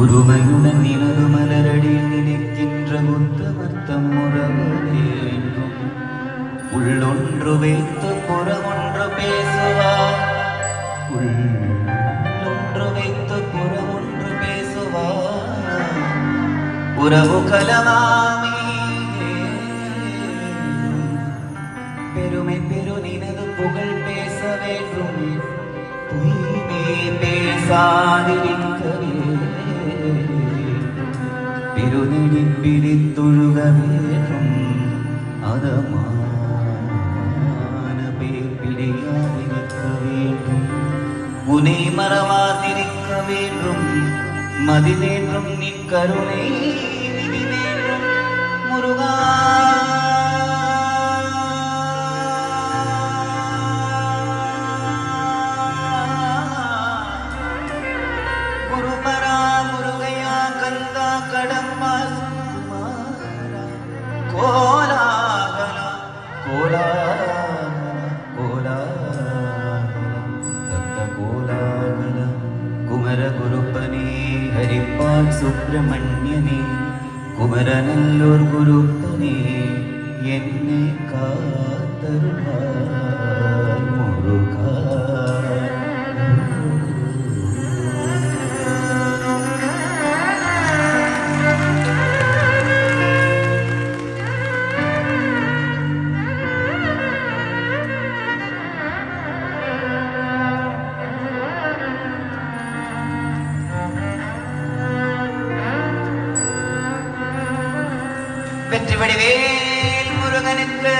உருமையுடன் நினது மலரடியில் நினைக்கின்ற புத்தமர்த்தம் உறவு வேண்டும். உள்ளொன்று வைத்து புறமொன்று பேசுவார், உள்ளொன்று வைத்து புறமொன்று பேசுவார். உறவு கலமாமே பெருமை பெரு நினது புகழ் பேச வேண்டும். பொய்மே பேசாதிருக்கவே பெருநெடி பிடித்தொழுக வேண்டும். அதமான பேர் பிடியாதிருக்க வேண்டும். உனை மறவாதிருக்க வேண்டும். மதிலேற்றும் நின் கருணை வேண்டும். முருகா குருபரா முருகையா கந்தா கடம்பா கோலாகலா கோலாகலா கோலாகலா தத்த கோலாகலா குமர குருப்பனே ஹரிப்பால் சுப்பிரமணியனே குமரநல்லூர் குருப்பனே என்னை காத்தருள்வாய் முருகா. வெற்றி வடிவேல் முருகனுக்கு